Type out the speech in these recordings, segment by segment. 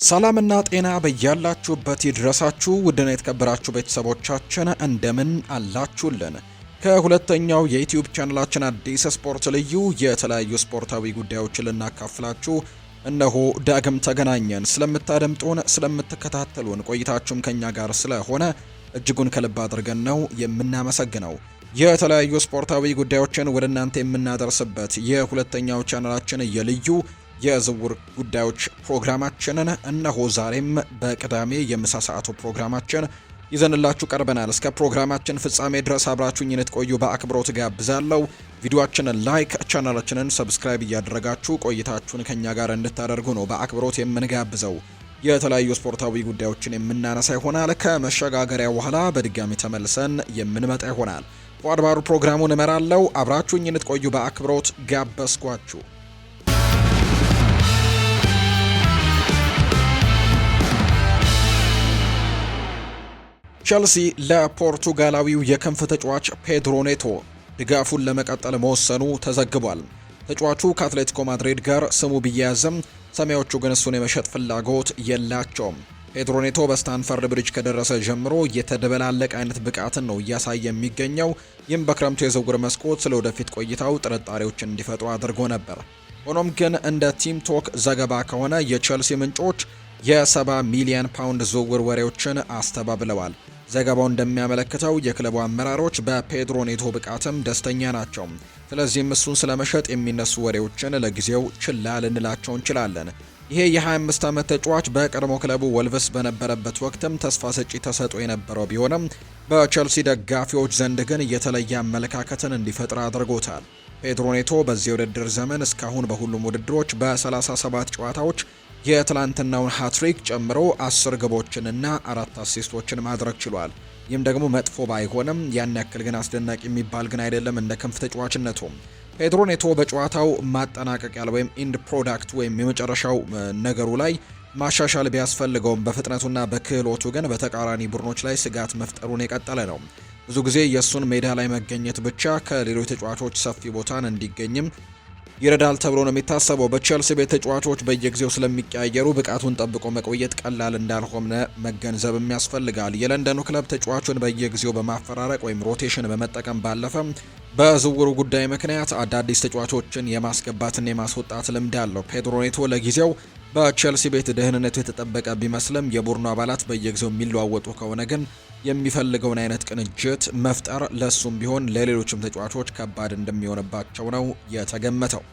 ሰላምና ጤና በያላችሁበት ይድረሳችሁ ውድና የተከበራችሁ ቤተሰቦቻችን እንደምን አላችሁልን? ከሁለተኛው የዩቲዩብ ቻናላችን አዲስ ስፖርት ልዩ የተለያዩ ስፖርታዊ ጉዳዮችን ልናካፍላችሁ እነሆ ዳግም ተገናኘን። ስለምታደምጡን፣ ስለምትከታተሉን ቆይታችሁም ከኛ ጋር ስለሆነ እጅጉን ከልብ አድርገን ነው የምናመሰግነው። የተለያዩ ስፖርታዊ ጉዳዮችን ወደ እናንተ የምናደርስበት የሁለተኛው ቻናላችን የልዩ የዝውውር ጉዳዮች ፕሮግራማችንን እነሆ ዛሬም በቅዳሜ የምሳ ሰዓቱ ፕሮግራማችን ይዘንላችሁ ቀርበናል። እስከ ፕሮግራማችን ፍጻሜ ድረስ አብራችሁኝ እንድትቆዩ በአክብሮት ጋብዛለሁ። ቪዲዮአችንን ላይክ፣ ቻናላችንን ሰብስክራይብ እያደረጋችሁ ቆይታችሁን ከኛ ጋር እንድታደርጉ ነው በአክብሮት የምንጋብዘው። የተለያዩ ስፖርታዊ ጉዳዮችን የምናነሳ ይሆናል። ከመሸጋገሪያ በኋላ በድጋሚ ተመልሰን የምንመጣ ይሆናል። ፏድባሩ ፕሮግራሙን እመራለሁ። አብራችሁኝ እንድትቆዩ በአክብሮት ጋበዝኳችሁ። ቸልሲ ለፖርቱጋላዊው የክንፍ ተጫዋች ፔድሮ ኔቶ ድጋፉን ለመቀጠል መወሰኑ ተዘግቧል። ተጫዋቹ ከአትሌቲኮ ማድሪድ ጋር ስሙ ቢያያዝም ሰማያዎቹ ግን እሱን የመሸጥ ፍላጎት የላቸውም። ፔድሮ ኔቶ በስታንፈርድ ብሪጅ ከደረሰ ጀምሮ የተደበላለቀ አይነት ብቃትን ነው እያሳየ የሚገኘው። ይህም በክረምቱ የዝውውር መስኮት ስለ ወደፊት ቆይታው ጥርጣሬዎችን እንዲፈጥሩ አድርጎ ነበር። ሆኖም ግን እንደ ቲም ቶክ ዘገባ ከሆነ የቸልሲ ምንጮች የ70 ሚሊዮን ፓውንድ ዝውውር ወሬዎችን አስተባብለዋል። ዘገባው እንደሚያመለክተው የክለቡ አመራሮች በፔድሮ ኔቶ ብቃትም ደስተኛ ናቸው። ስለዚህም እሱን ስለመሸጥ የሚነሱ ወሬዎችን ለጊዜው ችላ ልንላቸው እንችላለን። ይሄ የ25 ዓመት ተጫዋች በቀድሞ ክለቡ ወልቭስ በነበረበት ወቅትም ተስፋ ሰጪ ተሰጥኦ የነበረው ቢሆንም በቸልሲ ደጋፊዎች ዘንድ ግን የተለየ አመለካከትን እንዲፈጥር አድርጎታል። ፔድሮ ኔቶ በዚህ የውድድር ዘመን እስካሁን በሁሉም ውድድሮች በ37 ጨዋታዎች የትላንትናውን ሃትሪክ ጨምሮ 10 ግቦችንና 4 አሲስቶችን ማድረግ ችሏል። ይህም ደግሞ መጥፎ ባይሆንም ያን ያክል ግን አስደናቂ የሚባል ግን አይደለም እንደ ክንፍ ተጫዋችነቱ። ፔድሮ ኔቶ በጨዋታው ማጠናቀቂያ ወይም ኢንድ ፕሮዳክት ወይም የመጨረሻው ነገሩ ላይ ማሻሻል ቢያስፈልገውም በፍጥነቱና በክህሎቱ ግን በተቃራኒ ቡድኖች ላይ ስጋት መፍጠሩን የቀጠለ ነው። ብዙ ጊዜ የእሱን ሜዳ ላይ መገኘት ብቻ ከሌሎች ተጫዋቾች ሰፊ ቦታን እንዲገኝም ይረዳል ተብሎ ነው የሚታሰበው። በቸልሲ ቤት ተጫዋቾች በየጊዜው ስለሚቀያየሩ ብቃቱን ጠብቆ መቆየት ቀላል እንዳልሆነ መገንዘብም ያስፈልጋል። የለንደኑ ክለብ ተጫዋቹን በየጊዜው በማፈራረቅ ወይም ሮቴሽን በመጠቀም ባለፈ በዝውውሩ ጉዳይ ምክንያት አዳዲስ ተጫዋቾችን የማስገባትና የማስወጣት ልምድ አለው። ፔድሮ ኔቶ ለጊዜው በቸልሲ ቤት ደህንነቱ የተጠበቀ ቢመስልም የቡድኑ አባላት በየጊዜው የሚለዋወጡ ከሆነ ግን የሚፈልገውን አይነት ቅንጅት መፍጠር ለሱም ቢሆን ለሌሎችም ተጫዋቾች ከባድ እንደሚሆንባቸው ነው የተገመተው።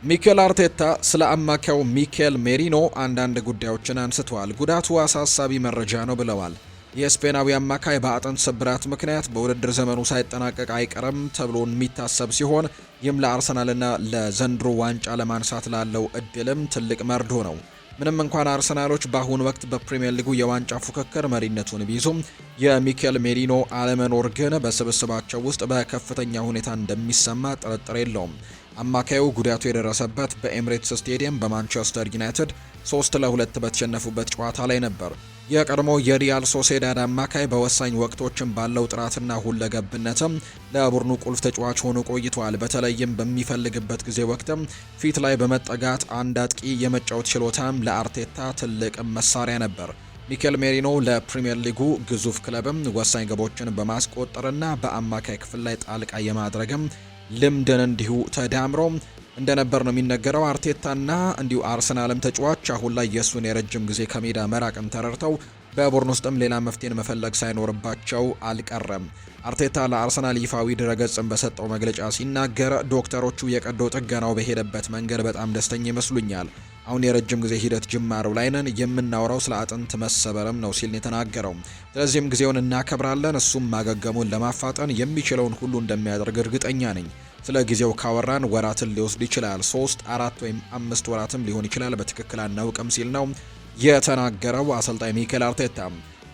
ሚኬል አርቴታ ስለ አማካዩ ሚኬል ሜሪኖ አንዳንድ ጉዳዮችን አንስተዋል። ጉዳቱ አሳሳቢ መረጃ ነው ብለዋል። የስፔናዊ አማካይ በአጥንት ስብራት ምክንያት በውድድር ዘመኑ ሳይጠናቀቅ አይቀርም ተብሎ የሚታሰብ ሲሆን ይህም ለአርሰናልና ለዘንድሮ ዋንጫ ለማንሳት ላለው እድልም ትልቅ መርዶ ነው። ምንም እንኳን አርሰናሎች በአሁኑ ወቅት በፕሪሚየር ሊጉ የዋንጫ ፉክክር መሪነቱን ቢይዙም የሚኬል ሜሪኖ አለመኖር ግን በስብስባቸው ውስጥ በከፍተኛ ሁኔታ እንደሚሰማ ጥርጥር የለውም። አማካዩ ጉዳቱ የደረሰበት በኤምሬትስ ስቴዲየም በማንቸስተር ዩናይትድ 3-2 በተሸነፉበት ጨዋታ ላይ ነበር። የቀድሞ የሪያል ሶሴዳድ አማካይ በወሳኝ ወቅቶችም ባለው ጥራትና ሁለገብነትም ለቡድኑ ቁልፍ ተጫዋች ሆኖ ቆይቷል። በተለይም በሚፈልግበት ጊዜ ወቅትም ፊት ላይ በመጠጋት አንድ አጥቂ የመጫወት ችሎታም ለአርቴታ ትልቅ መሳሪያ ነበር። ሚኬል ሜሪኖ ለፕሪሚየር ሊጉ ግዙፍ ክለብም ወሳኝ ግቦችን በማስቆጠርና በአማካይ ክፍል ላይ ጣልቃ የማድረግም ልምድን እንዲሁ ተዳምሮ እንደነበር ነው የሚነገረው። አርቴታና እንዲሁ አርሰናልም ተጫዋች አሁን ላይ የእሱን የረጅም ጊዜ ከሜዳ መራቅን ተረድተው በቡድን ውስጥም ሌላ መፍትሄን መፈለግ ሳይኖርባቸው አልቀረም። አርቴታ ለአርሰናል ይፋዊ ድረገጽን በሰጠው መግለጫ ሲናገር ዶክተሮቹ የቀዶ ጥገናው በሄደበት መንገድ በጣም ደስተኛ ይመስሉኛል። አሁን የረጅም ጊዜ ሂደት ጅማሩ ላይ ነን። የምናወራው ስለ አጥንት መሰበርም ነው ሲል የተናገረው። ስለዚህም ጊዜውን እናከብራለን። እሱም ማገገሙን ለማፋጠን የሚችለውን ሁሉ እንደሚያደርግ እርግጠኛ ነኝ። ስለ ጊዜው ካወራን ወራትን ሊወስድ ይችላል። 3፣ 4 ወይም 5 ወራትም ሊሆን ይችላል። በትክክል አናውቅም ሲል ነው የተናገረው አሰልጣኝ ሚኬል አርቴታ።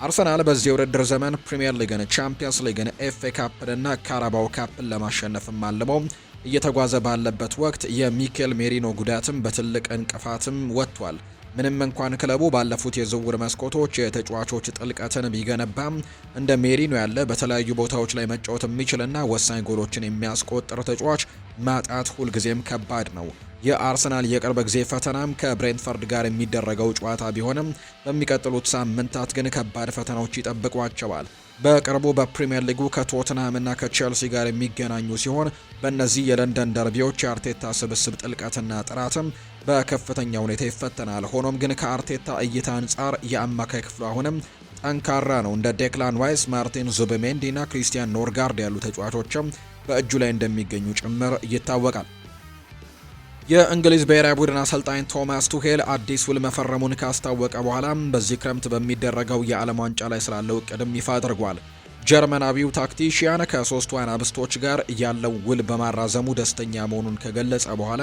አርሰናል በዚህ የውድድር ዘመን ፕሪሚየር ሊግን፣ ቻምፒየንስ ሊግን፣ ኤፍኤ ካፕንና ካራባው ካፕን ለማሸነፍም አልመው እየተጓዘ ባለበት ወቅት የሚኬል ሜሪኖ ጉዳትም በትልቅ እንቅፋትም ወጥቷል። ምንም እንኳን ክለቡ ባለፉት የዝውውር መስኮቶች የተጫዋቾች ጥልቀትን ቢገነባም እንደ ሜሪኖ ያለ በተለያዩ ቦታዎች ላይ መጫወት የሚችልና ወሳኝ ጎሎችን የሚያስቆጥር ተጫዋች ማጣት ሁልጊዜም ከባድ ነው። የአርሰናል የቅርብ ጊዜ ፈተናም ከብሬንትፈርድ ጋር የሚደረገው ጨዋታ ቢሆንም በሚቀጥሉት ሳምንታት ግን ከባድ ፈተናዎች ይጠብቋቸዋል። በቅርቡ በፕሪሚየር ሊጉ ከቶትንሃምና ከቼልሲ ጋር የሚገናኙ ሲሆን በእነዚህ የለንደን ደርቢዎች የአርቴታ ስብስብ ጥልቀትና ጥራትም በከፍተኛ ሁኔታ ይፈተናል። ሆኖም ግን ከአርቴታ እይታ አንጻር የአማካይ ክፍሉ አሁንም ጠንካራ ነው። እንደ ዴክላን ዋይስ፣ ማርቲን ዙቢሜንዲና ክሪስቲያን ኖርጋርድ ያሉ ተጫዋቾችም በእጁ ላይ እንደሚገኙ ጭምር ይታወቃል። የእንግሊዝ ብሔራዊ ቡድን አሰልጣኝ ቶማስ ቱሄል አዲስ ውል መፈረሙን ካስታወቀ በኋላ በዚህ ክረምት በሚደረገው የዓለም ዋንጫ ላይ ስላለው እቅድም ይፋ አድርጓል። ጀርመናዊው ታክቲሽያን ከሶስቱ አናብስቶች ጋር ያለው ውል በማራዘሙ ደስተኛ መሆኑን ከገለጸ በኋላ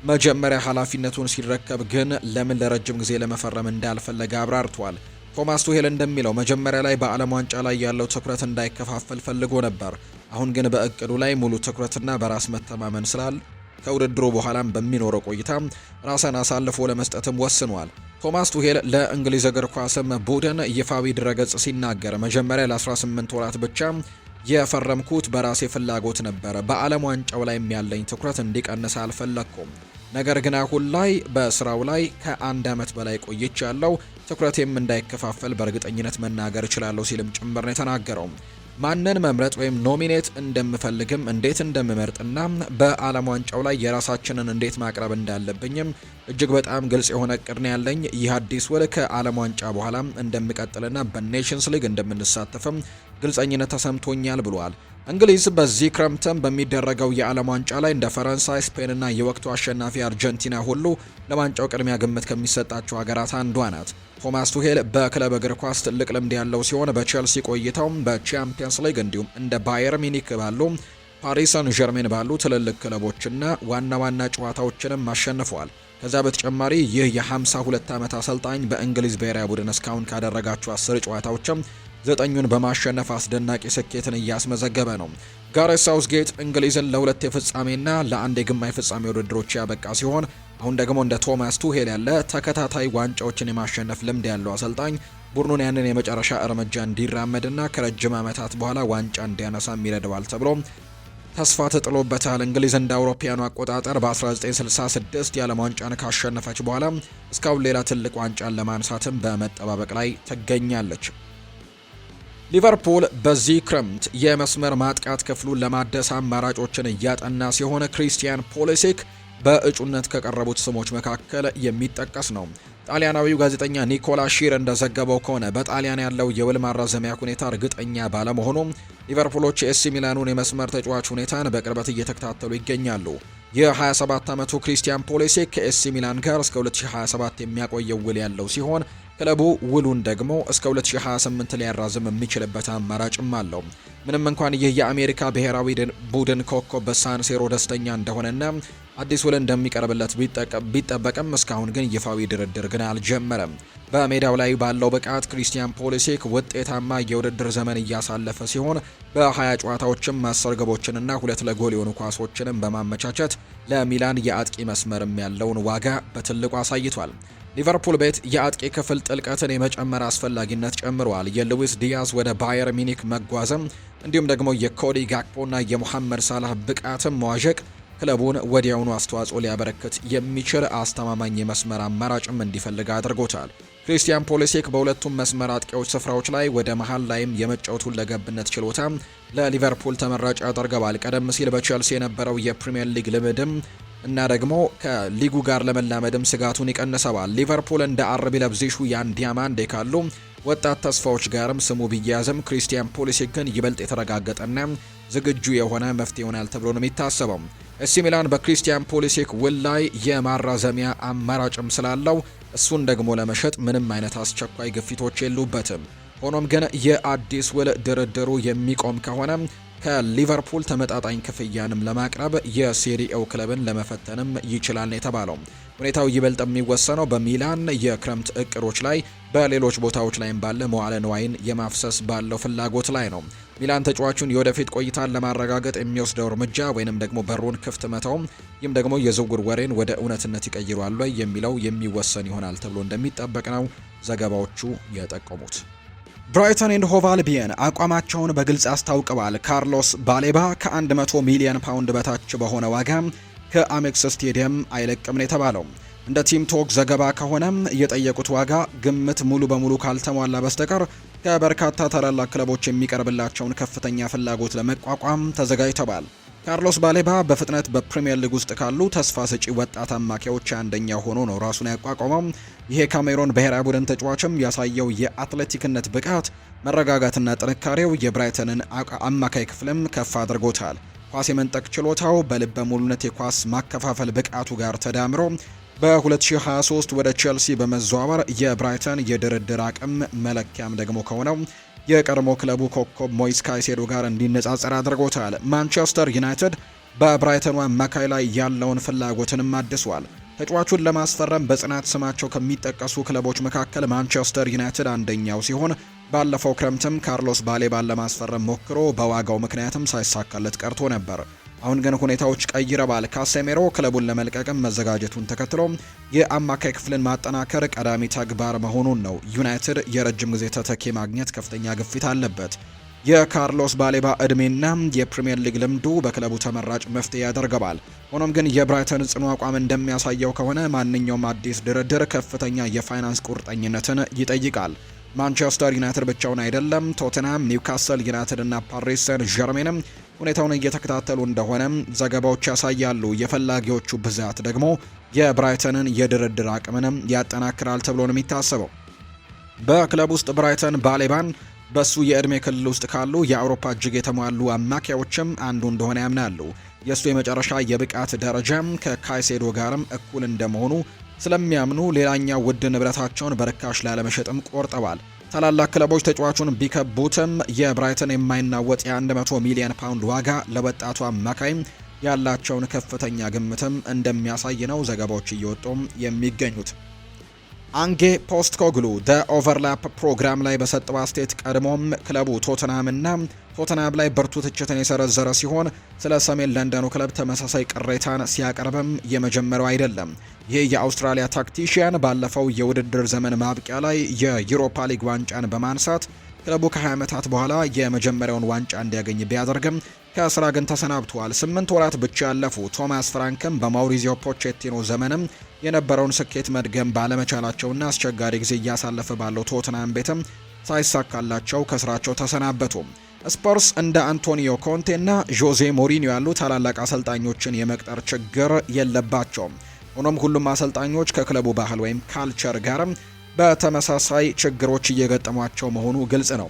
መጀመሪያ ኃላፊነቱን ሲረከብ ግን ለምን ለረጅም ጊዜ ለመፈረም እንዳልፈለገ አብራርቷል። ቶማስ ቱሄል እንደሚለው መጀመሪያ ላይ በዓለም ዋንጫ ላይ ያለው ትኩረት እንዳይከፋፈል ፈልጎ ነበር። አሁን ግን በእቅዱ ላይ ሙሉ ትኩረትና በራስ መተማመን ስላለ ከውድድሩ በኋላም በሚኖረው ቆይታ ራስን አሳልፎ ለመስጠትም ወስኗል። ቶማስ ቱሄል ለእንግሊዝ እግር ኳስም ቡድን ይፋዊ ድረገጽ ሲናገር መጀመሪያ ለ18 ወራት ብቻ የፈረምኩት በራሴ ፍላጎት ነበረ። በዓለም ዋንጫው ላይ ያለኝ ትኩረት እንዲቀንስ አልፈለኩም። ነገር ግን አሁን ላይ በስራው ላይ ከ1 ዓመት በላይ ቆይቻለሁ። ትኩረቴም እንዳይከፋፈል በእርግጠኝነት መናገር እችላለሁ ሲልም ጭምር ነው የተናገረው። ማንን መምረጥ ወይም ኖሚኔት እንደምፈልግም እንዴት እንደምመርጥና በዓለም ዋንጫው ላይ የራሳችንን እንዴት ማቅረብ እንዳለብኝም እጅግ በጣም ግልጽ የሆነ እቅድ ነው ያለኝ። ይህ አዲስ ውል ከዓለም ዋንጫ በኋላ እንደምቀጥልና በኔሽንስ ሊግ እንደምንሳተፍም ግልጸኝነት ተሰምቶኛል ብሏል። እንግሊዝ በዚህ ክረምትም በሚደረገው የዓለም ዋንጫ ላይ እንደ ፈረንሳይ፣ ስፔንና የወቅቱ አሸናፊ አርጀንቲና ሁሉ ለዋንጫው ቅድሚያ ግምት ከሚሰጣቸው ሀገራት አንዷ ናት። ቶማስ ቱሄል በክለብ እግር ኳስ ትልቅ ልምድ ያለው ሲሆን በቼልሲ ቆይታውም በቻምፒየንስ ሊግ እንዲሁም እንደ ባየር ሚኒክ ባሉ ፓሪስ ሰን ዠርሜን ባሉ ትልልቅ ክለቦችና ዋና ዋና ጨዋታዎችንም አሸንፈዋል። ከዛ በተጨማሪ ይህ የ52 ዓመት አሰልጣኝ በእንግሊዝ ብሔራዊ ቡድን እስካሁን ካደረጋቸው 10 ጨዋታዎችም 9ኙን በማሸነፍ አስደናቂ ስኬትን እያስመዘገበ ነው። ጋሬት ሳውዝጌት እንግሊዝን ለ2 የፍጻሜና ለ1 የግማሽ ፍጻሜ ውድድሮች ያበቃ ሲሆን አሁን ደግሞ እንደ ቶማስ ቱሄል ያለ ተከታታይ ዋንጫዎችን የማሸነፍ ልምድ ያለው አሰልጣኝ ቡድኑን ያንን የመጨረሻ እርምጃ እንዲራመድና ከረጅም ዓመታት በኋላ ዋንጫ እንዲያነሳም ይረዳዋል ተብሎ ተስፋ ተጥሎበታል። እንግሊዝ እንደ አውሮፓውያኑ አቆጣጠር በ1966 የዓለም ዋንጫን ካሸነፈች በኋላ እስካሁን ሌላ ትልቅ ዋንጫን ለማንሳትም በመጠባበቅ ላይ ትገኛለች። ሊቨርፑል በዚህ ክረምት የመስመር ማጥቃት ክፍሉን ለማደስ አማራጮችን እያጠና ሲሆን ክሪስቲያን ፖሊሲክ በእጩነት ከቀረቡት ስሞች መካከል የሚጠቀስ ነው። ጣሊያናዊው ጋዜጠኛ ኒኮላ ሺር እንደዘገበው ከሆነ በጣሊያን ያለው የውል ማራዘሚያ ሁኔታ እርግጠኛ ባለመሆኑ ሊቨርፑሎች የኤሲ ሚላኑን የመስመር ተጫዋች ሁኔታን በቅርበት እየተከታተሉ ይገኛሉ። የ27 ዓመቱ ክሪስቲያን ፖሊሲክ ከኤሲ ሚላን ጋር እስከ 2027 የሚያቆየው ውል ያለው ሲሆን ክለቡ ውሉን ደግሞ እስከ 2028 ሊያራዝም የሚችልበት አማራጭም አለው። ምንም እንኳን ይህ የአሜሪካ ብሔራዊ ቡድን ኮከብ በሳንሴሮ ደስተኛ እንደሆነና አዲስ ውል እንደሚቀርብለት ቢጠበቅም እስካሁን ግን ይፋዊ ድርድር ግን አልጀመረም። በሜዳው ላይ ባለው ብቃት ክሪስቲያን ፖሊሲክ ውጤታማ የውድድር ዘመን እያሳለፈ ሲሆን በ20 ጨዋታዎችም 10 ግቦችንና 2 ለጎል የሆኑ ኳሶችንም በማመቻቸት ለሚላን የአጥቂ መስመርም ያለውን ዋጋ በትልቁ አሳይቷል። ሊቨርፑል ቤት የአጥቂ ክፍል ጥልቀትን የመጨመር አስፈላጊነት ጨምሯል። የሉዊስ ዲያዝ ወደ ባየር ሚኒክ መጓዝም እንዲሁም ደግሞ የኮዲ ጋክፖና የሙሐመድ ሳላህ ብቃትም መዋዠቅ ክለቡን ወዲያውኑ አስተዋጽኦ ሊያበረክት የሚችል አስተማማኝ የመስመር አማራጭም እንዲፈልግ አድርጎታል። ክሪስቲያን ፖሊሲክ በሁለቱም መስመር አጥቂዎች ስፍራዎች ላይ ወደ መሃል ላይም የመጫወቱን ለገብነት ችሎታ ለሊቨርፑል ተመራጭ ያደርገዋል። ቀደም ሲል በቼልሲ የነበረው የፕሪሚየር ሊግ ልምድም እና ደግሞ ከሊጉ ጋር ለመላመድም ስጋቱን ይቀንሰዋል። ሊቨርፑል እንደ አርቢ ለብዚሹ ያን ዲያማንዴ ካሉ ወጣት ተስፋዎች ጋርም ስሙ ቢያዝም ክሪስቲያን ፖሊሲክ ግን ይበልጥ የተረጋገጠና ዝግጁ የሆነ መፍትሄ ይሆናል ተብሎ ነው የሚታሰበው። ኤሲ ሚላን በክሪስቲያን ፖሊሲክ ውል ላይ የማራዘሚያ አማራጭም ስላለው እሱን ደግሞ ለመሸጥ ምንም አይነት አስቸኳይ ግፊቶች የሉበትም። ሆኖም ግን የአዲስ ውል ድርድሩ የሚቆም ከሆነ ከሊቨርፑል ተመጣጣኝ ክፍያንም ለማቅረብ የሴሪኤው ክለብን ለመፈተንም ይችላል ነው የተባለው። ሁኔታው ይበልጥ የሚወሰነው በሚላን የክረምት እቅዶች ላይ በሌሎች ቦታዎች ላይም ባለ መዋለ ንዋይን የማፍሰስ ባለው ፍላጎት ላይ ነው። ሚላን ተጫዋቹን የወደፊት ቆይታን ለማረጋገጥ የሚወስደው እርምጃ ወይንም ደግሞ በሩን ክፍት መተው ይህም ደግሞ የዝውውር ወሬን ወደ እውነትነት ይቀይሯል ወይ የሚለው የሚወሰን ይሆናል ተብሎ እንደሚጠበቅ ነው ዘገባዎቹ የጠቆሙት። ብራይተን ኤንድ ሆቭ አልቢየን አቋማቸውን በግልጽ አስታውቀዋል። ካርሎስ ባሌባ ከ100 ሚሊዮን ፓውንድ በታች በሆነ ዋጋ ከአሜክስ ስቴዲየም አይለቅም ነው የተባለው። እንደ ቲም ቶክ ዘገባ ከሆነም የጠየቁት ዋጋ ግምት ሙሉ በሙሉ ካልተሟላ በስተቀር ከበርካታ ታላላቅ ክለቦች የሚቀርብላቸውን ከፍተኛ ፍላጎት ለመቋቋም ተዘጋጅተዋል። ካርሎስ ባሌባ በፍጥነት በፕሪሚየር ሊግ ውስጥ ካሉ ተስፋ ሰጪ ወጣት አማካዮች አንደኛው ሆኖ ነው ራሱን ያቋቋመው። ይሄ ካሜሮን ብሔራዊ ቡድን ተጫዋችም ያሳየው የአትሌቲክነት ብቃት፣ መረጋጋትና ጥንካሬው የብራይተንን አማካይ ክፍልም ከፍ አድርጎታል። ኳስ የመንጠቅ ችሎታው በልበ ሙሉነት የኳስ ማከፋፈል ብቃቱ ጋር ተዳምሮ በ2023 ወደ ቼልሲ በመዘዋወር የብራይተን የድርድር አቅም መለኪያም ደግሞ ከሆነው የቀድሞ ክለቡ ኮከብ ሞይስ ካይሴዶ ጋር እንዲነጻጸር አድርጎታል። ማንቸስተር ዩናይትድ በብራይተኑ አማካይ ላይ ያለውን ፍላጎትንም አድሷል። ተጫዋቹን ለማስፈረም በጽናት ስማቸው ከሚጠቀሱ ክለቦች መካከል ማንቸስተር ዩናይትድ አንደኛው ሲሆን ባለፈው ክረምትም ካርሎስ ባሌባን ለማስፈረም ሞክሮ በዋጋው ምክንያትም ሳይሳካለት ቀርቶ ነበር። አሁን ግን ሁኔታዎች ቀይረዋል። ካሴሜሮ ክለቡን ለመልቀቅም መዘጋጀቱን ተከትሎ የአማካይ ክፍልን ማጠናከር ቀዳሚ ተግባር መሆኑን ነው። ዩናይትድ የረጅም ጊዜ ተተኪ ማግኘት ከፍተኛ ግፊት አለበት። የካርሎስ ባሌባ እድሜና የፕሪሚየር ሊግ ልምዱ በክለቡ ተመራጭ መፍትሄ ያደርገዋል። ሆኖም ግን የብራይተን ጽኑ አቋም እንደሚያሳየው ከሆነ ማንኛውም አዲስ ድርድር ከፍተኛ የፋይናንስ ቁርጠኝነትን ይጠይቃል። ማንቸስተር ዩናይትድ ብቻውን አይደለም። ቶተንሃም፣ ኒውካስል ዩናይትድ እና ፓሪስ ሰን ዠርሜንም ሁኔታውን እየተከታተሉ እንደሆነ ዘገባዎች ያሳያሉ። የፈላጊዎቹ ብዛት ደግሞ የብራይተንን የድርድር አቅምንም ያጠናክራል ተብሎ ነው የሚታሰበው። በክለብ ውስጥ ብራይተን ባሌባን በሱ የዕድሜ ክልል ውስጥ ካሉ የአውሮፓ እጅግ የተሟሉ አማካዮችም አንዱ እንደሆነ ያምናሉ። የእሱ የመጨረሻ የብቃት ደረጃም ከካይሴዶ ጋርም እኩል እንደመሆኑ ስለሚያምኑ ሌላኛው ውድ ንብረታቸውን በርካሽ ላለመሸጥም ቆርጠዋል። ታላላቅ ክለቦች ተጫዋቹን ቢከቡትም የብራይተን የማይናወጥ የ100 ሚሊዮን ፓውንድ ዋጋ ለወጣቱ አማካይ ያላቸውን ከፍተኛ ግምትም እንደሚያሳይ ነው ዘገባዎች እየወጡም የሚገኙት። አንጌ ፖስትኮግሉ ኦቨርላፕ ፕሮግራም ላይ በሰጠው አስተያየት ቀድሞም ክለቡ ቶተንሃም ላይ ብርቱ ትችትን የሰረዘረ ሲሆን ስለ ሰሜን ለንደኑ ክለብ ተመሳሳይ ቅሬታን ሲያቀርብም የመጀመሪያው አይደለም። ይህ የአውስትራሊያ ታክቲሽያን ባለፈው የውድድር ዘመን ማብቂያ ላይ የዩሮፓ ሊግ ዋንጫን በማንሳት ክለቡ ከ20 ዓመታት በኋላ የመጀመሪያውን ዋንጫ እንዲያገኝ ቢያደርግም ከስራ ግን ተሰናብቷል። 8 ወራት ብቻ ያለፉ ቶማስ ፍራንክም በማውሪዚዮ ፖቼቲኖ ዘመንም የነበረውን ስኬት መድገም ባለመቻላቸውና አስቸጋሪ ጊዜ እያሳለፈ ባለው ቶትናም ቤትም ሳይሳካላቸው ከስራቸው ተሰናበቱ። ስፐርስ እንደ አንቶኒዮ ኮንቴና ዦዜ ሞሪኒዮ ያሉ ታላላቅ አሰልጣኞችን የመቅጠር ችግር የለባቸውም። ሆኖም ሁሉም አሰልጣኞች ከክለቡ ባህል ወይም ካልቸር ጋርም በተመሳሳይ ችግሮች እየገጠሟቸው መሆኑ ግልጽ ነው።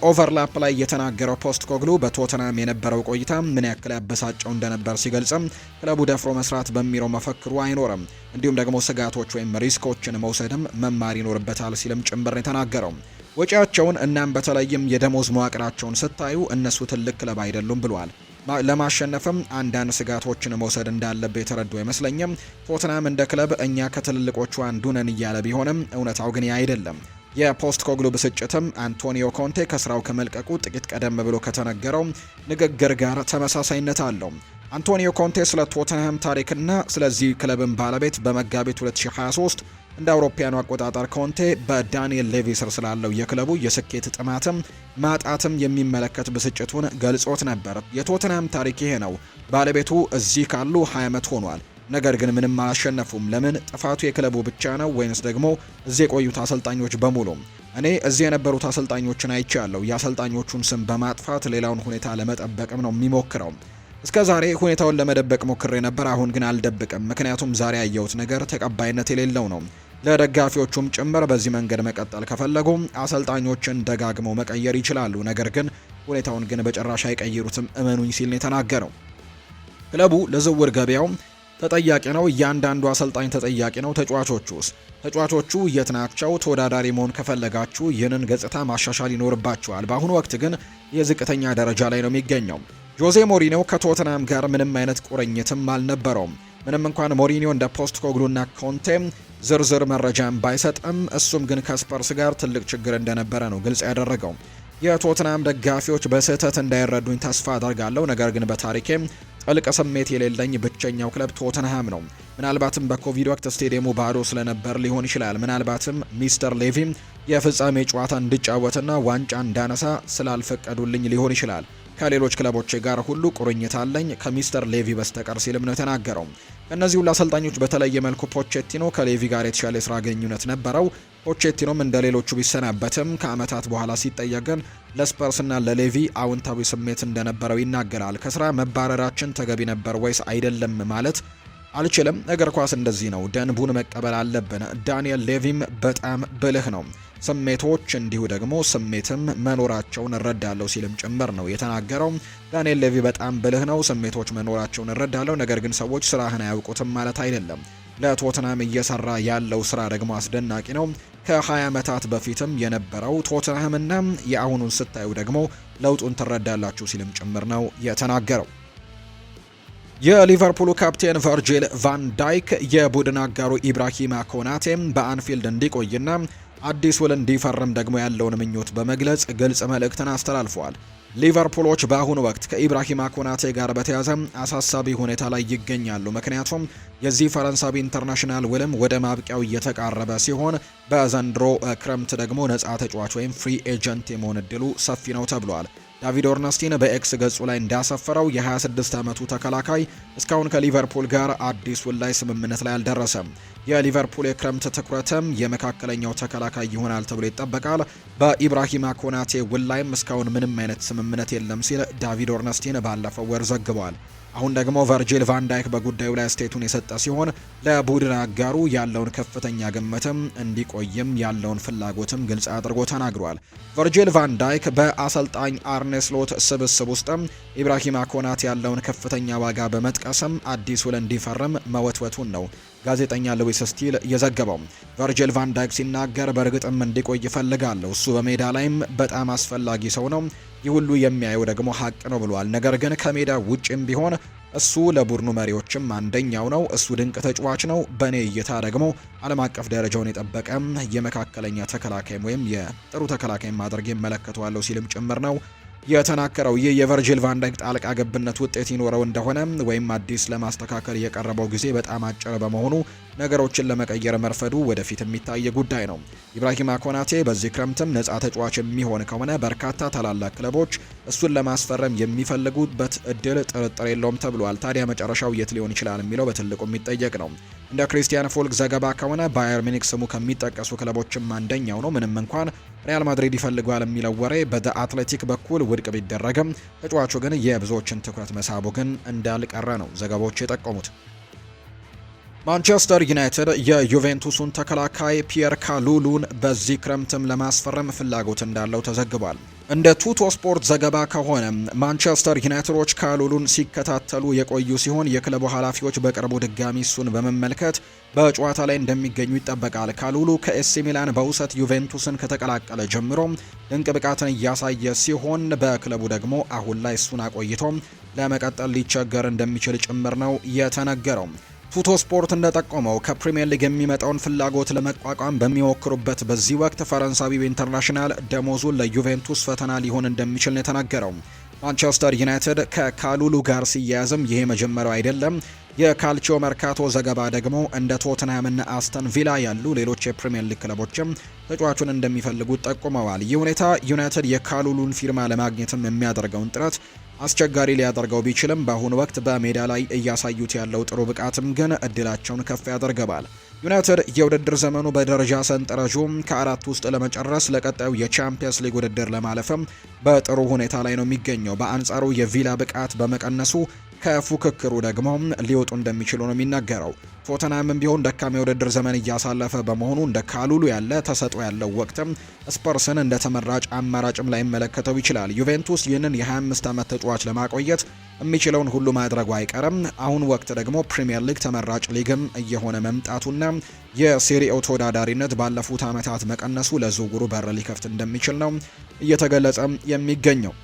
ኦቨርላፕ ላይ የተናገረው ፖስትኮግሉ በቶተናም የነበረው ቆይታ ምን ያክል ያበሳጨው እንደነበር ሲገልጽም ክለቡ ደፍሮ መስራት በሚለው መፈክሩ አይኖርም፣ እንዲሁም ደግሞ ስጋቶች ወይም ሪስኮችን መውሰድም መማር ይኖርበታል ሲልም ጭምር የተናገረው። ወጪያቸውን እናም በተለይም የደሞዝ መዋቅራቸውን ስታዩ እነሱ ትልቅ ክለብ አይደሉም ብሏል። ለማሸነፍም አንዳንድ ስጋቶችን መውሰድ እንዳለበት የተረዱ አይመስለኝም። ቶተናም እንደ ክለብ እኛ ከትልልቆቹ አንዱ ነን እያለ ቢሆንም እውነታው ግን አይደለም። የፖስትኮግሉ ብስጭትም አንቶኒዮ ኮንቴ ከስራው ከመልቀቁ ጥቂት ቀደም ብሎ ከተነገረው ንግግር ጋር ተመሳሳይነት አለው። አንቶኒዮ ኮንቴ ስለ ቶተንሃም ታሪክና ስለዚህ ክለብን ባለቤት በመጋቢት 2023 እንደ አውሮፓውያኑ አቆጣጠር ኮንቴ በዳንኤል ሌቪ ስር ስላለው የክለቡ የስኬት ጥማትም ማጣትም የሚመለከት ብስጭቱን ገልጾት ነበር። የቶተንሃም ታሪክ ይሄ ነው። ባለቤቱ እዚህ ካሉ 20 ዓመት ሆኗል። ነገር ግን ምንም አላሸነፉም። ለምን? ጥፋቱ የክለቡ ብቻ ነው ወይንስ ደግሞ እዚህ የቆዩት አሰልጣኞች በሙሉ? እኔ እዚህ የነበሩት አሰልጣኞችን አይቻለሁ። የአሰልጣኞቹን ስም በማጥፋት ሌላውን ሁኔታ ለመጠበቅም ነው የሚሞክረው። እስከ ዛሬ ሁኔታውን ለመደበቅ ሞክሬ ነበር፣ አሁን ግን አልደብቅም። ምክንያቱም ዛሬ ያየሁት ነገር ተቀባይነት የሌለው ነው። ለደጋፊዎቹም ጭምር በዚህ መንገድ መቀጠል ከፈለጉ አሰልጣኞችን ደጋግመው መቀየር ይችላሉ። ነገር ግን ሁኔታውን ግን በጭራሽ አይቀይሩትም፣ እመኑኝ ሲል ነው የተናገረው። ክለቡ ለዝውውር ገበያው ተጠያቂ ነው። እያንዳንዱ አሰልጣኝ ተጠያቂ ነው። ተጫዋቾቹ የት ናቸው? ተወዳዳሪ መሆን ከፈለጋችሁ ይህንን ገጽታ ማሻሻል ይኖርባችኋል። በአሁኑ ወቅት ግን የዝቅተኛ ደረጃ ላይ ነው የሚገኘው። ጆዜ ሞሪኒዮ ከቶተናም ጋር ምንም አይነት ቁርኝትም አልነበረውም። ምንም እንኳን ሞሪኒዮ እንደ ፖስትኮግሉና ኮንቴ ዝርዝር መረጃም ባይሰጥም እሱም ግን ከስፐርስ ጋር ትልቅ ችግር እንደነበረ ነው ግልጽ ያደረገው። የቶትናም ደጋፊዎች በስህተት እንዳይረዱኝ ተስፋ አደርጋለሁ፣ ነገር ግን በታሪኬ ጥልቅ ስሜት የሌለኝ ብቸኛው ክለብ ቶተንሃም ነው። ምናልባትም በኮቪድ ወቅት ስቴዲየሙ ባዶ ስለነበር ሊሆን ይችላል። ምናልባትም ሚስተር ሌቪ የፍጻሜ ጨዋታ እንድጫወትና ዋንጫ እንዳነሳ ስላልፈቀዱልኝ ሊሆን ይችላል። ከሌሎች ክለቦች ጋር ሁሉ ቁርኝት አለኝ ከሚስተር ሌቪ በስተቀር ሲልም ነው የተናገረው። ከእነዚህ ሁሉ አሰልጣኞች በተለየ መልኩ ፖቼቲኖ ከሌቪ ጋር የተሻለ የስራ ግንኙነት ነበረው። ፖቼቲኖም እንደ ሌሎቹ ቢሰናበትም ከዓመታት በኋላ ሲጠየቅ ግን ለስፐርስና ለሌቪ አዎንታዊ ስሜት እንደነበረው ይናገራል። ከስራ መባረራችን ተገቢ ነበር ወይስ አይደለም ማለት አልችልም። እግር ኳስ እንደዚህ ነው፣ ደንቡን መቀበል አለብን። ዳንኤል ሌቪም በጣም ብልህ ነው። ስሜቶች እንዲሁ ደግሞ ስሜትም መኖራቸውን እረዳለሁ ሲልም ጭምር ነው የተናገረው። ዳንኤል ሌቪ በጣም ብልህ ነው፣ ስሜቶች መኖራቸውን እረዳለሁ፣ ነገር ግን ሰዎች ስራህን አያውቁትም ማለት አይደለም። ለቶትናም እየሰራ ያለው ስራ ደግሞ አስደናቂ ነው። ከ20 ዓመታት በፊትም የነበረው ቶትናምና የአሁኑን ስታዩ ደግሞ ለውጡን ትረዳላችሁ ሲልም ጭምር ነው የተናገረው። የሊቨርፑሉ ካፕቴን ቨርጂል ቫን ዳይክ የቡድን አጋሩ ኢብራሂማ ኮናቴም በአንፊልድ እንዲቆይና አዲስ ውል እንዲፈርም ደግሞ ያለውን ምኞት በመግለጽ ግልጽ መልእክትን አስተላልፈዋል። ሊቨርፑሎች በአሁኑ ወቅት ከኢብራሂማ ኮናቴ ጋር በተያያዘ አሳሳቢ ሁኔታ ላይ ይገኛሉ። ምክንያቱም የዚህ ፈረንሳዊ ኢንተርናሽናል ውልም ወደ ማብቂያው እየተቃረበ ሲሆን በዘንድሮ ክረምት ደግሞ ነፃ ተጫዋች ወይም ፍሪ ኤጀንት የመሆን እድሉ ሰፊ ነው ተብሏል። ዳቪድ ኦርነስቲን በኤክስ ገጹ ላይ እንዳሰፈረው የ26 ዓመቱ ተከላካይ እስካሁን ከሊቨርፑል ጋር አዲስ ውል ላይ ስምምነት ላይ አልደረሰም። የሊቨርፑል የክረምት ትኩረትም የመካከለኛው ተከላካይ ይሆናል ተብሎ ይጠበቃል። በኢብራሂማ ኮናቴ ውል ላይም እስካሁን ምንም አይነት ስምምነት የለም ሲል ዳቪድ ኦርነስቲን ባለፈው ወር ዘግቧል። አሁን ደግሞ ቨርጂል ቫን ዳይክ በጉዳዩ ላይ አስተያየቱን የሰጠ ሲሆን ለቡድን አጋሩ ያለውን ከፍተኛ ግምትም እንዲቆይም ያለውን ፍላጎትም ግልጽ አድርጎ ተናግሯል። ቨርጂል ቫን ዳይክ በአሰልጣኝ አርኔ ስሎት ስብስብ ውስጥም ኢብራሂማ ኮናቴ ያለውን ከፍተኛ ዋጋ በመጥቀስም አዲስ ውል እንዲፈርም መወትወቱን ነው ጋዜጠኛ ሉዊስ ስቲል የዘገበው። ቨርጂል ቫን ዳይክ ሲናገር በእርግጥም እንዲቆይ ይፈልጋለሁ፣ እሱ በሜዳ ላይም በጣም አስፈላጊ ሰው ነው፣ ይህ ሁሉ የሚያየው ደግሞ ሀቅ ነው ብሏል። ነገር ግን ከሜዳ ውጭም ቢሆን እሱ ለቡድኑ መሪዎችም አንደኛው ነው። እሱ ድንቅ ተጫዋች ነው። በእኔ እይታ ደግሞ ዓለም አቀፍ ደረጃውን የጠበቀ የመካከለኛ ተከላካይም ወይም የጥሩ ተከላካይም ማድረግ ይመለከተዋለሁ ሲልም ጭምር ነው የተናገረው። ይህ የቨርጂል ቫን ዳይክ ጣልቃ ገብነት ውጤት ይኖረው እንደሆነ ወይም አዲስ ለማስተካከል የቀረበው ጊዜ በጣም አጭር በመሆኑ ነገሮችን ለመቀየር መርፈዱ ወደፊት የሚታይ ጉዳይ ነው። ኢብራሂማ ኮናቴ በዚህ ክረምትም ነፃ ተጫዋች የሚሆን ከሆነ በርካታ ታላላቅ ክለቦች እሱን ለማስፈረም የሚፈልጉበት እድል ጥርጥር የለውም ተብሏል። ታዲያ መጨረሻው የት ሊሆን ይችላል የሚለው በትልቁ የሚጠየቅ ነው። እንደ ክሪስቲያን ፎልክ ዘገባ ከሆነ ባየር ሚኒክ ስሙ ከሚጠቀሱ ክለቦችም አንደኛው ነው። ምንም እንኳን ሪያል ማድሪድ ይፈልገዋል የሚለው ወሬ በደ አትሌቲክ በኩል ውድቅ ቢደረግም ተጫዋቹ ግን የብዙዎችን ትኩረት መሳቡ ግን እንዳልቀረ ነው ዘገባዎች የጠቆሙት። ማንቸስተር ዩናይትድ የዩቬንቱሱን ተከላካይ ፒየር ካሉሉን በዚህ ክረምትም ለማስፈረም ፍላጎት እንዳለው ተዘግቧል። እንደ ቱቶ ስፖርት ዘገባ ከሆነ ማንቸስተር ዩናይትዶች ካሉሉን ሲከታተሉ የቆዩ ሲሆን የክለቡ ኃላፊዎች በቅርቡ ድጋሚ እሱን በመመልከት በጨዋታ ላይ እንደሚገኙ ይጠበቃል። ካሉሉ ከኤሲ ሚላን በውሰት ዩቬንቱስን ከተቀላቀለ ጀምሮ ድንቅ ብቃትን እያሳየ ሲሆን በክለቡ ደግሞ አሁን ላይ እሱን አቆይቶ ለመቀጠል ሊቸገር እንደሚችል ጭምር ነው የተነገረው። ቱቶ ስፖርት እንደጠቆመው ከፕሪሚየር ሊግ የሚመጣውን ፍላጎት ለመቋቋም በሚሞክሩበት በዚህ ወቅት ፈረንሳዊው ኢንተርናሽናል ደሞዙን ለዩቬንቱስ ፈተና ሊሆን እንደሚችል ነው የተናገረው። ማንቸስተር ዩናይትድ ከካሉሉ ጋር ሲያያዝም ይሄ መጀመሪያው አይደለም። የካልቺዮ መርካቶ ዘገባ ደግሞ እንደ ቶትንሃምና አስተን ቪላ ያሉ ሌሎች የፕሪሚየር ሊግ ክለቦችም ተጫዋቹን እንደሚፈልጉት ጠቁመዋል። ይህ ሁኔታ ዩናይትድ የካሉሉን ፊርማ ለማግኘትም የሚያደርገውን ጥረት አስቸጋሪ ሊያደርገው ቢችልም በአሁኑ ወቅት በሜዳ ላይ እያሳዩት ያለው ጥሩ ብቃትም ግን እድላቸውን ከፍ ያደርገዋል። ዩናይትድ የውድድር ዘመኑ በደረጃ ሰንጠረዡ ከአራት ውስጥ ለመጨረስ ለቀጣዩ የቻምፒየንስ ሊግ ውድድር ለማለፍም በጥሩ ሁኔታ ላይ ነው የሚገኘው። በአንጻሩ የቪላ ብቃት በመቀነሱ ከፉክክሩ ደግሞ ሊወጡ እንደሚችሉ ነው የሚናገረው። ቶተናምም ቢሆን ደካማ የውድድር ዘመን እያሳለፈ በመሆኑ እንደ ካሉሉ ያለ ተሰጥኦ ያለው ወቅትም ስፐርስን እንደ ተመራጭ አማራጭም ላይ መለከተው ይችላል። ዩቬንቱስ ይህንን የ25 ዓመት ተጫዋች ለማቆየት የሚችለውን ሁሉ ማድረጉ አይቀርም። አሁን ወቅት ደግሞ ፕሪሚየር ሊግ ተመራጭ ሊግም እየሆነ መምጣቱና የሴሪኤው ተወዳዳሪነት ባለፉት ዓመታት መቀነሱ ለዝውውሩ በር ሊከፍት እንደሚችል ነው እየተገለጸ የሚገኘው።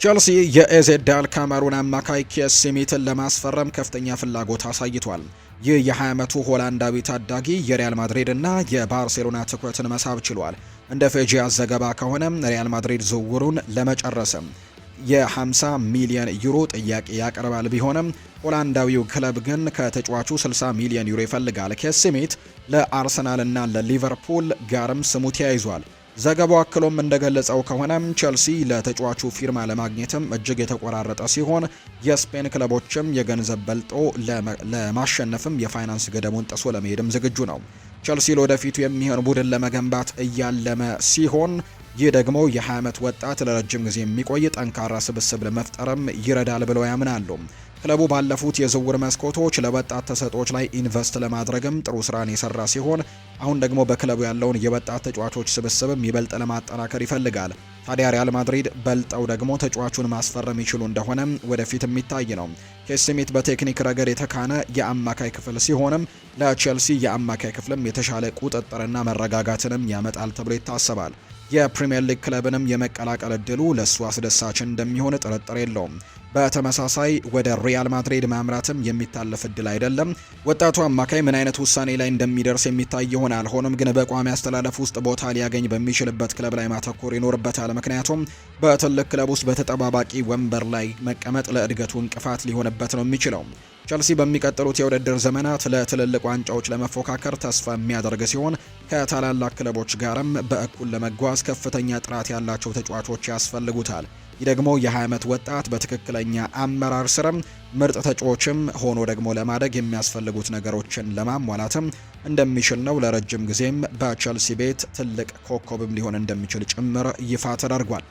ቸልሲ የኤዜዳል ካሜሩን አማካይ ኬስ ስሚትን ለማስፈረም ከፍተኛ ፍላጎት አሳይቷል። ይህ የ20 ዓመቱ ሆላንዳዊ ታዳጊ የሪያል ማድሪድ እና የባርሴሎና ትኩረትን መሳብ ችሏል። እንደ ፌጂያስ ዘገባ ከሆነ ሪያል ማድሪድ ዝውውሩን ለመጨረስም የ50 ሚሊዮን ዩሮ ጥያቄ ያቀርባል። ቢሆንም ሆላንዳዊው ክለብ ግን ከተጫዋቹ 60 ሚሊዮን ዩሮ ይፈልጋል። ኬስ ስሚት ለአርሰናል እና ለሊቨርፑል ጋርም ስሙ ተያይዟል። ዘገባው አክሎም እንደገለጸው ከሆነ ቸልሲ ለተጫዋቹ ፊርማ ለማግኘትም እጅግ የተቆራረጠ ሲሆን የስፔን ክለቦችም የገንዘብ በልጦ ለማሸነፍም የፋይናንስ ገደቡን ጥሶ ለመሄድም ዝግጁ ነው። ቸልሲ ለወደፊቱ የሚሆን ቡድን ለመገንባት እያለመ ሲሆን ይህ ደግሞ የ20 ዓመት ወጣት ለረጅም ጊዜ የሚቆይ ጠንካራ ስብስብ ለመፍጠርም ይረዳል ብለው ያምናሉ። ክለቡ ባለፉት የዝውውር መስኮቶች ለወጣት ተሰጥኦዎች ላይ ኢንቨስት ለማድረግም ጥሩ ስራን የሰራ ሲሆን አሁን ደግሞ በክለቡ ያለውን የወጣት ተጫዋቾች ስብስብም ይበልጥ ለማጠናከር ይፈልጋል። ታዲያ ሪያል ማድሪድ በልጠው ደግሞ ተጫዋቹን ማስፈረም ይችሉ እንደሆነ ወደፊት የሚታይ ነው። ኬስ ስሚት በቴክኒክ ረገድ የተካነ የአማካይ ክፍል ሲሆንም ለቼልሲ የአማካይ ክፍልም የተሻለ ቁጥጥርና መረጋጋትንም ያመጣል ተብሎ ይታሰባል። የፕሪሚየር ሊግ ክለብንም የመቀላቀል እድሉ ለእሱ አስደሳች እንደሚሆን ጥርጥር የለውም። በተመሳሳይ ወደ ሪያል ማድሪድ ማምራትም የሚታለፍ እድል አይደለም። ወጣቱ አማካይ ምን አይነት ውሳኔ ላይ እንደሚደርስ የሚታይ ይሆናል። ሆኖም ግን በቋሚ አስተላለፍ ውስጥ ቦታ ሊያገኝ በሚችልበት ክለብ ላይ ማተኮር ይኖርበታል። ምክንያቱም በትልቅ ክለብ ውስጥ በተጠባባቂ ወንበር ላይ መቀመጥ ለእድገቱ እንቅፋት ሊሆንበት ነው የሚችለው። ቸልሲ በሚቀጥሉት የውድድር ዘመናት ለትልልቅ ዋንጫዎች ለመፎካከር ተስፋ የሚያደርግ ሲሆን ከታላላቅ ክለቦች ጋርም በእኩል ለመጓዝ ከፍተኛ ጥራት ያላቸው ተጫዋቾች ያስፈልጉታል። ይህ ደግሞ የ20 ዓመት ወጣት በትክክለኛ አመራር ስርም ምርጥ ተጫዋችም ሆኖ ደግሞ ለማደግ የሚያስፈልጉት ነገሮችን ለማሟላትም እንደሚችል ነው። ለረጅም ጊዜም በቸልሲ ቤት ትልቅ ኮከብም ሊሆን እንደሚችል ጭምር ይፋ ተደርጓል።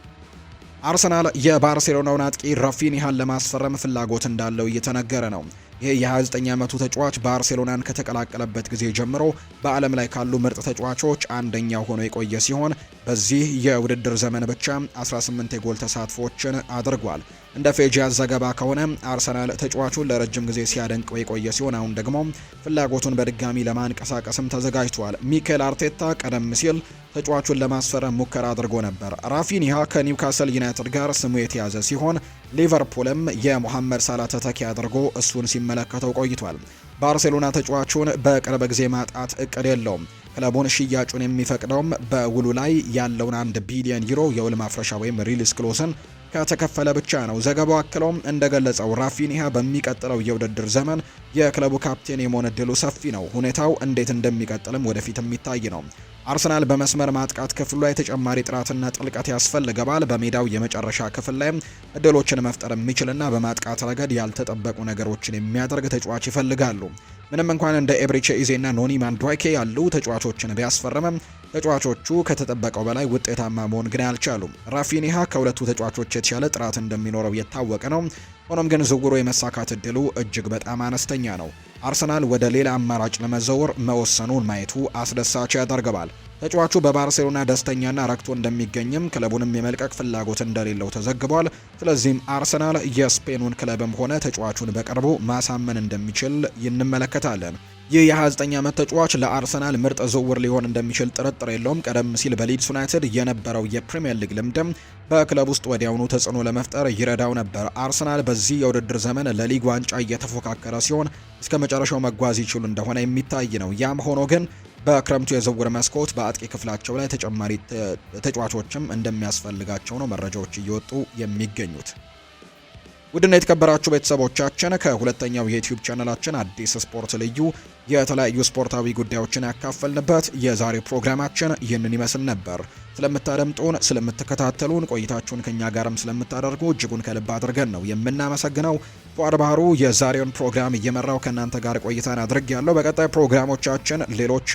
አርሰናል የባርሴሎናውን አጥቂ ራፊኒሃን ለማስፈረም ፍላጎት እንዳለው እየተነገረ ነው። ይህ የ29 ዓመቱ ተጫዋች ባርሴሎናን ከተቀላቀለበት ጊዜ ጀምሮ በዓለም ላይ ካሉ ምርጥ ተጫዋቾች አንደኛው ሆኖ የቆየ ሲሆን በዚህ የውድድር ዘመን ብቻ 18 የጎል ተሳትፎችን አድርጓል። እንደ ፌጂያስ ዘገባ ከሆነ አርሰናል ተጫዋቹን ለረጅም ጊዜ ሲያደንቀው የቆየ ሲሆን አሁን ደግሞ ፍላጎቱን በድጋሚ ለማንቀሳቀስም ተዘጋጅቷል። ሚኬል አርቴታ ቀደም ሲል ተጫዋቹን ለማስፈረም ሙከራ አድርጎ ነበር። ራፊኒሃ ከኒውካስል ዩናይትድ ጋር ስሙ የተያዘ ሲሆን ሊቨርፑልም የሞሐመድ ሳላ ተተኪ አድርጎ እሱን ሲመለከተው ቆይቷል። ባርሴሎና ተጫዋቹን በቅርብ ጊዜ ማጣት እቅድ የለውም። ክለቡን ሽያጩን የሚፈቅደውም በውሉ ላይ ያለውን 1 ቢሊዮን ዩሮ የውል ማፍረሻ ወይም ሪሊስ ክሎስን ከተከፈለ ብቻ ነው። ዘገባው አክሎም እንደገለጸው ራፊኒሃ በሚቀጥለው የውድድር ዘመን የክለቡ ካፕቴን የመሆን እድሉ ሰፊ ነው። ሁኔታው እንዴት እንደሚቀጥልም ወደፊት የሚታይ ነው። አርሰናል በመስመር ማጥቃት ክፍሉ ላይ ተጨማሪ ጥራትና ጥልቀት ያስፈልገዋል። በሜዳው የመጨረሻ ክፍል ላይ እድሎችን መፍጠር የሚችልና በማጥቃት ረገድ ያልተጠበቁ ነገሮችን የሚያደርግ ተጫዋች ይፈልጋሉ። ምንም እንኳን እንደ ኤብሪቼ ኢዜና ኖኒ ማንድዋይኬ ያሉ ተጫዋቾችን ቢያስፈርምም ተጫዋቾቹ ከተጠበቀው በላይ ውጤታማ መሆን ግን አልቻሉም። ራፊኒሃ ከሁለቱ ተጫዋቾች የተሻለ ጥራት እንደሚኖረው የታወቀ ነው። ሆኖም ግን ዝውውሩ የመሳካት እድሉ እጅግ በጣም አነስተኛ ነው። አርሰናል ወደ ሌላ አማራጭ ለመዘወር መወሰኑን ማየቱ አስደሳች ያደርገዋል። ተጫዋቹ በባርሴሎና ደስተኛና ረክቶ እንደሚገኝም ክለቡንም የመልቀቅ ፍላጎት እንደሌለው ተዘግቧል። ስለዚህም አርሰናል የስፔኑን ክለብም ሆነ ተጫዋቹን በቅርቡ ማሳመን እንደሚችል እንመለከታለን። ይህ የ29 ዓመት ተጫዋች ለአርሰናል ምርጥ ዝውውር ሊሆን እንደሚችል ጥርጥር የለውም። ቀደም ሲል በሊድስ ዩናይትድ የነበረው የፕሪሚየር ሊግ ልምድም በክለብ ውስጥ ወዲያውኑ ተጽዕኖ ለመፍጠር ይረዳው ነበር። አርሰናል በዚህ የውድድር ዘመን ለሊግ ዋንጫ እየተፎካከረ ሲሆን እስከ መጨረሻው መጓዝ ይችሉ እንደሆነ የሚታይ ነው። ያም ሆኖ ግን በክረምቱ የዝውውር መስኮት በአጥቂ ክፍላቸው ላይ ተጨማሪ ተጫዋቾችም እንደሚያስፈልጋቸው ነው መረጃዎች እየወጡ የሚገኙት። ውድና የተከበራችሁ ቤተሰቦቻችን ከሁለተኛው የዩቲዩብ ቻናላችን አዲስ ስፖርት ልዩ የተለያዩ ስፖርታዊ ጉዳዮችን ያካፈልንበት የዛሬው ፕሮግራማችን ይህንን ይመስል ነበር። ስለምታደምጡን፣ ስለምትከታተሉን፣ ቆይታችሁን ከኛ ጋርም ስለምታደርጉ እጅጉን ከልብ አድርገን ነው የምናመሰግነው። ፉአድ ባህሩ የዛሬውን ፕሮግራም እየመራው ከእናንተ ጋር ቆይታን አድርጌያለሁ። በቀጣይ ፕሮግራሞቻችን ሌሎች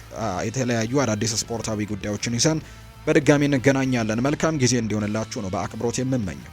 የተለያዩ አዳዲስ ስፖርታዊ ጉዳዮችን ይዘን በድጋሚ እንገናኛለን። መልካም ጊዜ እንዲሆንላችሁ ነው በአክብሮት የምመኘው።